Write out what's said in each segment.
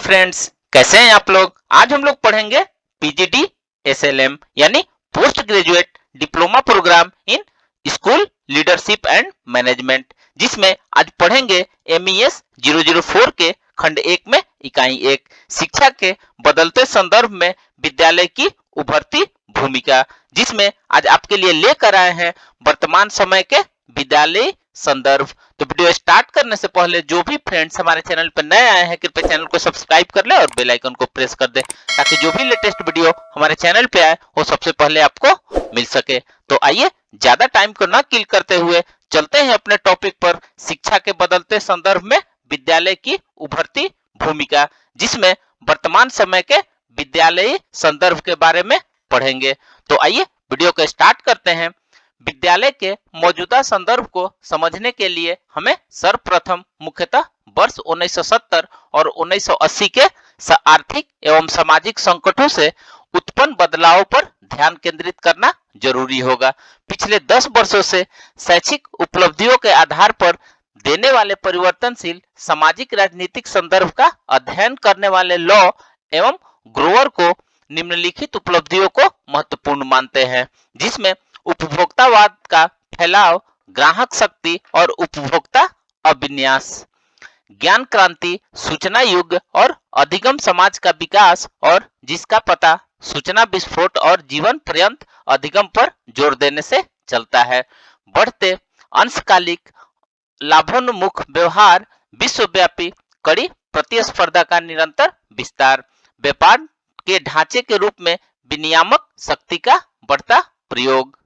Friends, कैसे हैं आप लोग। आज हम लोग पढ़ेंगे पीजीडी एसएलएम यानी post graduate diploma program in school leadership and management, जिसमें आज पढ़ेंगे एमईएस 004 के खंड 1 में इकाई 1 शिक्षा के बदलते संदर्भ में विद्यालय की उभरती भूमिका, जिसमें आज आपके लिए लेकर आए हैं वर्तमान समय के विद्यालय संदर्भ। तो वीडियो स्टार्ट करने से पहले जो भी फ्रेंड्स हमारे चैनल पर नए आए हैं कृपया चैनल को सब्सक्राइब कर ले और बेल आइकन को प्रेस कर दे, ताकि जो भी लेटेस्ट वीडियो हमारे चैनल पे आए वो सबसे पहले आपको मिल सके। तो आइए ज्यादा टाइम को न किल करते हुए चलते हैं अपने टॉपिक पर, शिक्षा के बदलते संदर्भ में विद्यालय की उभरती भूमिका, जिसमें वर्तमान समय के विद्यालयी संदर्भ के बारे में पढ़ेंगे। तो आइए वीडियो को स्टार्ट करते हैं। विद्यालय के मौजूदा संदर्भ को समझने के लिए हमें सर्वप्रथम मुख्यतः वर्ष 1970 और 1980 के आर्थिक एवं सामाजिक संकटों से उत्पन्न बदलावों पर ध्यान केंद्रित करना जरूरी होगा। पिछले 10 वर्षों से शैक्षिक उपलब्धियों के आधार पर देने वाले परिवर्तनशील सामाजिक राजनीतिक संदर्भ का अध्ययन करने वाले लॉ एवं ग्रोवर को निम्नलिखित उपलब्धियों को महत्वपूर्ण मानते हैं, जिसमें उपभोक्तावाद का फैलाव, ग्राहक शक्ति और उपभोक्ता अभिन्यास, ज्ञान क्रांति, सूचना युग और अधिगम समाज का विकास, और जिसका पता सूचना विस्फोट और जीवन पर्यंत अधिगम पर जोर देने से चलता है। बढ़ते अंशकालिक लाभोन्मुख व्यवहार, विश्वव्यापी कड़ी प्रतिस्पर्धा का निरंतर विस्तार, व्यापार के ढांचे के रूप में विनियामक शक्ति का बढ़ता प्रयोग।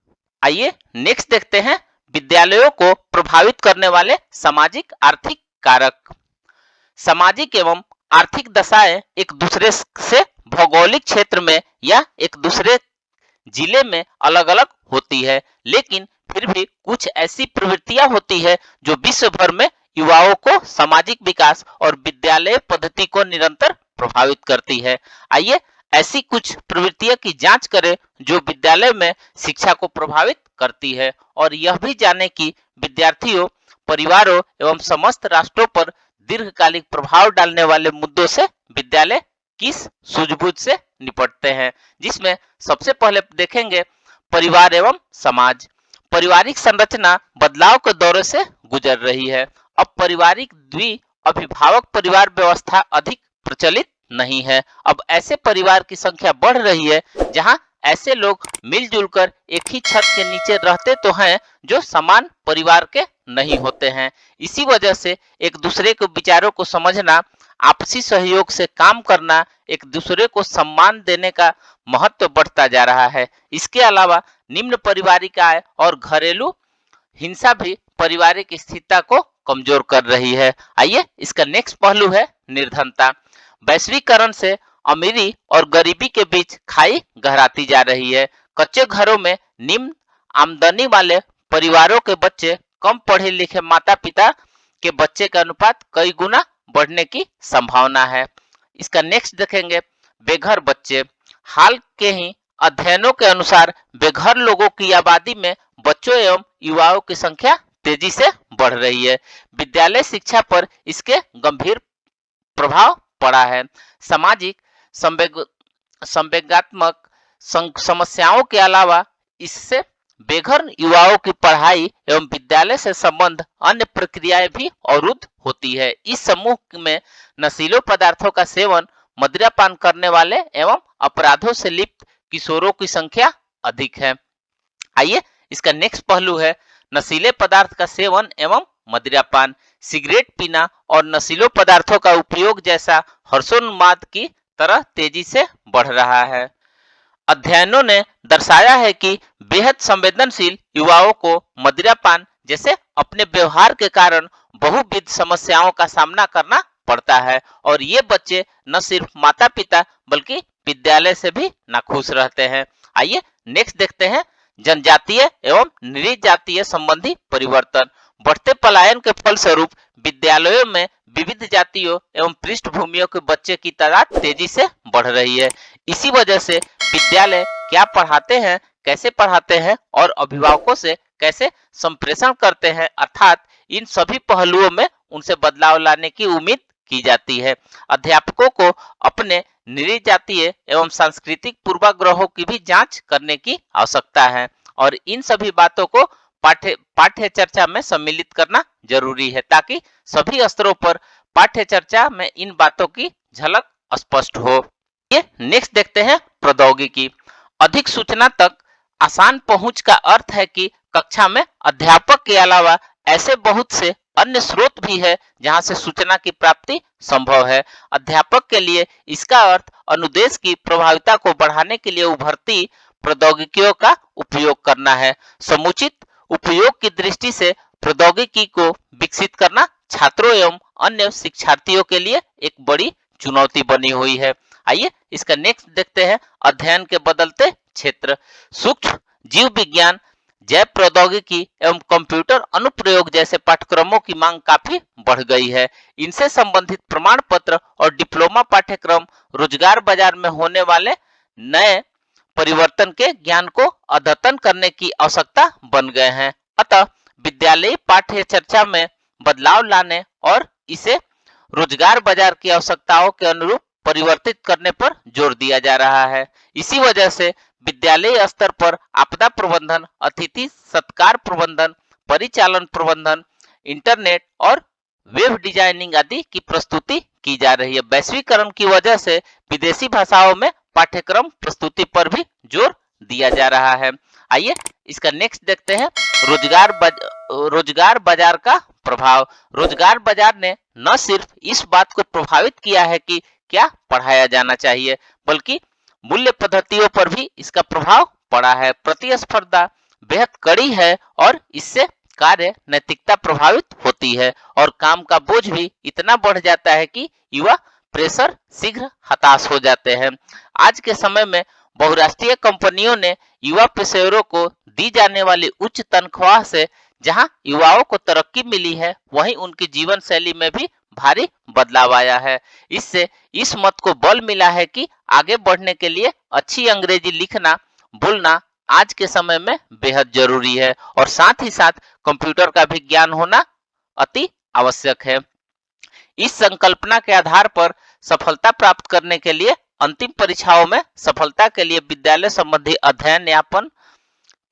आइए नेक्स्ट देखते हैं विद्यालयों को प्रभावित करने वाले सामाजिक आर्थिक कारक। सामाजिक एवं आर्थिक दशाएं एक दूसरे से भौगोलिक क्षेत्र में या एक दूसरे जिले में अलग अलग होती है, लेकिन फिर भी कुछ ऐसी प्रवृत्तियां होती है जो विश्व भर में युवाओं को सामाजिक विकास और विद्यालय पद्धति को निरंतर प्रभावित करती है। आइए ऐसी कुछ प्रवृत्तियों की जांच करें जो विद्यालय में शिक्षा को प्रभावित करती है, और यह भी जाने कि विद्यार्थियों, परिवारों एवं समस्त राष्ट्रों पर दीर्घकालिक प्रभाव डालने वाले मुद्दों से विद्यालय किस सूझबूझ से निपटते हैं। जिसमें सबसे पहले देखेंगे परिवार एवं समाज। पारिवारिक संरचना बदलाव के दौरे से गुजर रही है। अब पारिवारिक द्वि अभिभावक परिवार व्यवस्था अधिक प्रचलित नहीं है। अब ऐसे परिवार की संख्या बढ़ रही है जहां ऐसे लोग मिलजुल कर एक ही छत के नीचे रहते तो हैं जो समान परिवार के नहीं होते हैं। इसी वजह से एक दूसरे के विचारों को समझना, आपसी सहयोग से काम करना, एक दूसरे को सम्मान देने का महत्व बढ़ता जा रहा है। इसके अलावा निम्न पारिवारिक आय और घरेलू हिंसा भी पारिवारिक स्थिरता को कमजोर कर रही है। आइए इसका नेक्स्ट पहलू है निर्धनता। वैश्वीकरण से अमीरी और गरीबी के बीच खाई गहराती जा रही है। कच्चे घरों में निम्न आमदनी वाले परिवारों के बच्चे कम पढ़े लिखे माता पिता के बच्चे का अनुपात कई गुना बढ़ने की संभावना है। इसका नेक्स्ट देखेंगे बेघर बच्चे। हाल के ही अध्ययनों के अनुसार बेघर लोगों की आबादी में बच्चों एवं युवाओं की संख्या तेजी से बढ़ रही है। विद्यालय शिक्षा पर इसके गंभीर प्रभाव पड़ा है। सामाजिक संवेगात्मक समस्याओं के अलावा इससे बेघर युवाओं की पढ़ाई एवं विद्यालय से संबंध अन्य प्रक्रियाएं भी अवरुद्ध होती है। इस समूह में नशीले पदार्थों का सेवन, मदिरापान करने वाले एवं अपराधों से लिप्त किशोरों की संख्या अधिक है। आइए इसका नेक्स्ट पहलू है नशीले पदार्थ का सेवन एवं मदिरापान। सिगरेट पीना और नशीले पदार्थों का उपयोग जैसा हर्षोन्माद की तरह तेजी से बढ़ रहा है। अध्ययनों ने दर्शाया है कि बेहद संवेदनशील युवाओं को मदिरापान जैसे अपने व्यवहार के कारण बहुविध समस्याओं का सामना करना पड़ता है, और ये बच्चे न सिर्फ माता पिता बल्कि विद्यालय से भी नाखुश रहते हैं। आइए नेक्स्ट देखते हैं जनजातीय एवं नृजातीय संबंधी परिवर्तन। बढ़ते पलायन के फलस्वरूप विद्यालयों में विविध जातियों एवं पृष्ठभूमियों के बच्चे की तादाद तेजी से बढ़ रही है। इसी वजह से विद्यालय क्या पढ़ाते हैं, कैसे पढ़ाते हैं और अभिभावकों से कैसे संप्रेषण करते हैं, अर्थात इन सभी पहलुओं में उनसे बदलाव लाने की उम्मीद की जाती है। अध्यापकों को अपने निजी जातीय एवं सांस्कृतिक पूर्वाग्रहों की भी जांच करने की आवश्यकता है और इन सभी बातों को पाठ्य चर्चा में सम्मिलित करना जरूरी है ताकि सभी स्तरों पर पाठ्य चर्चा में इन बातों की झलक स्पष्ट हो। ये नेक्स्ट देखते हैं प्रौद्योगिकी। अधिक सूचना तक आसान पहुंच का अर्थ है कि कक्षा में अध्यापक के अलावा ऐसे बहुत से अन्य स्रोत भी है जहां से सूचना की प्राप्ति संभव है। अध्यापक के लिए इसका अर्थ अनुदेश की प्रभाविता को बढ़ाने के लिए उभरती प्रौद्योगिकियों का उपयोग करना है। समुचित उपयोग की दृष्टि से प्रौद्योगिकी को विकसित करना छात्रों एवं अन्य शिक्षार्थियों के लिए एक बड़ी चुनौती बनी हुई है। आइए इसका नेक्स्ट देखते हैं, अध्ययन के बदलते क्षेत्र। सूक्ष्म जीव विज्ञान, जैव प्रौद्योगिकी एवं कंप्यूटर अनुप्रयोग जैसे पाठ्यक्रमों की मांग काफी बढ़ गई है। इनसे संबंधित प्रमाण पत्र और डिप्लोमा पाठ्यक्रम रोजगार बाजार में होने वाले नए परिवर्तन के ज्ञान को अद्यतन करने की आवश्यकता बन गए हैं। अतः विद्यालयी पाठ्य चर्चा में बदलाव लाने और इसे रोजगार बाजार की आवश्यकताओं के अनुरूप परिवर्तित करने पर जोर दिया जा रहा है। इसी वजह से विद्यालय स्तर पर आपदा प्रबंधन, अतिथि सत्कार प्रबंधन, परिचालन प्रबंधन, इंटरनेट और वेब डिजाइनिंग आदि की प्रस्तुति की जा रही है। वैश्वीकरण की वजह से विदेशी भाषाओं में पाठ्यक्रम प्रस्तुति पर भी जोर दिया जा रहा है। आइए इसका नेक्स्ट देखते हैं, रोजगार बाजार का प्रभाव। रोजगार बाजार ने न सिर्फ इस बात को प्रभावित किया है कि क्या पढ़ाया जाना चाहिए, बल्कि मूल्य पद्धतियों पर भी इसका प्रभाव पड़ा है। प्रतिस्पर्धा बेहद कड़ी है और इससे कार्य नैतिकता प्रभावित होती है और काम का बोझ भी इतना बढ़ जाता है कि युवा प्रेशर शीघ्र हताश हो जाते हैं। आज के समय में बहुराष्ट्रीय कंपनियों ने युवा पेशेवरों को दी जाने वाली उच्च तनख्वाह से जहां युवाओं को तरक्की मिली है, वहीं उनकी जीवन शैली में भी भारी बदलाव आया है। इससे इस मत को बल मिला है कि आगे बढ़ने के लिए अच्छी अंग्रेजी लिखना बोलना आज के समय में बेहद जरूरी है और साथ ही साथ कंप्यूटर का भी ज्ञान होना अति आवश्यक है। इस संकल्पना के आधार पर सफलता प्राप्त करने के लिए अंतिम परीक्षाओं में सफलता के लिए विद्यालय संबंधी अध्ययन यापन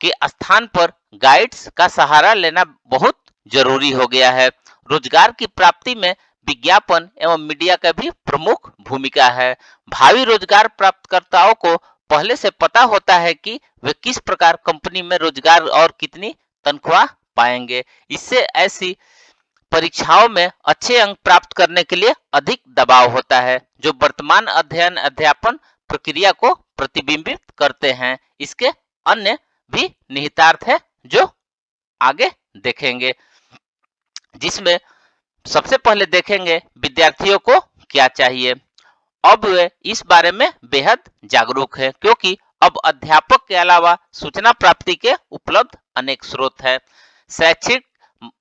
के स्थान पर गाइड्स का सहारा लेना बहुत जरूरी हो गया है। रोजगार की प्राप्ति में विज्ञापन एवं मीडिया का भी प्रमुख भूमिका है। भावी रोजगार प्राप्तकर्ताओं को पहले से पता होता है कि वे किस प्रकार कंपनी में रोजगार और कितनी तनख्वाह पाएंगे। इससे ऐसी परीक्षाओं में अच्छे अंक प्राप्त करने के लिए अधिक दबाव होता है, जो वर्तमान अध्ययन अध्यापन प्रक्रिया को प्रतिबिंबित करते हैं। इसके अन्य भी निहितार्थ है जो आगे देखेंगे, जिसमें सबसे पहले देखेंगे विद्यार्थियों को क्या चाहिए। अब वे इस बारे में बेहद जागरूक है क्योंकि अब अध्यापक के अलावा सूचना प्राप्ति के उपलब्ध अनेक स्रोत है। शैक्षिक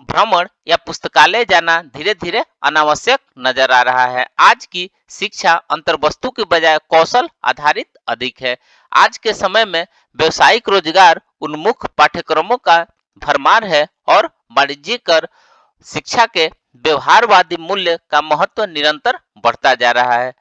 भ्रमण या पुस्तकालय जाना धीरे धीरे अनावश्यक नजर आ रहा है। आज की शिक्षा अंतर्वस्तु की बजाय कौशल आधारित अधिक है। आज के समय में व्यवसायिक रोजगार उन्मुख पाठ्यक्रमों का भरमार है और वाणिज्यिक शिक्षा के व्यवहारवादी मूल्य का महत्व निरंतर बढ़ता जा रहा है।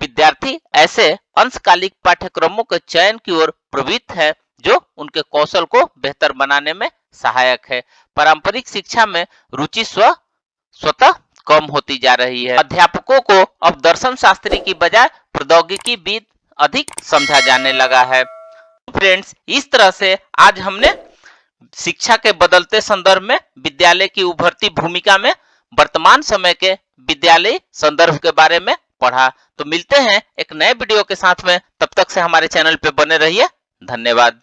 विद्यार्थी ऐसे अंशकालिक पाठ्यक्रमों के चयन की ओर प्रवृत्त है जो उनके कौशल को बेहतर बनाने में सहायक है। पारंपरिक शिक्षा में रुचि स्वतः कम होती जा रही है। अध्यापकों को अब दर्शन शास्त्री की बजाय प्रौद्योगिकीविद अधिक समझा जाने लगा है। फ्रेंड्स, इस तरह से आज हमने शिक्षा के बदलते संदर्भ में विद्यालय की उभरती भूमिका में वर्तमान समय के विद्यालय संदर्भ के बारे में पढ़ा। तो मिलते हैं एक नए वीडियो के साथ में, तब तक से हमारे चैनल पे बने रहिए। धन्यवाद।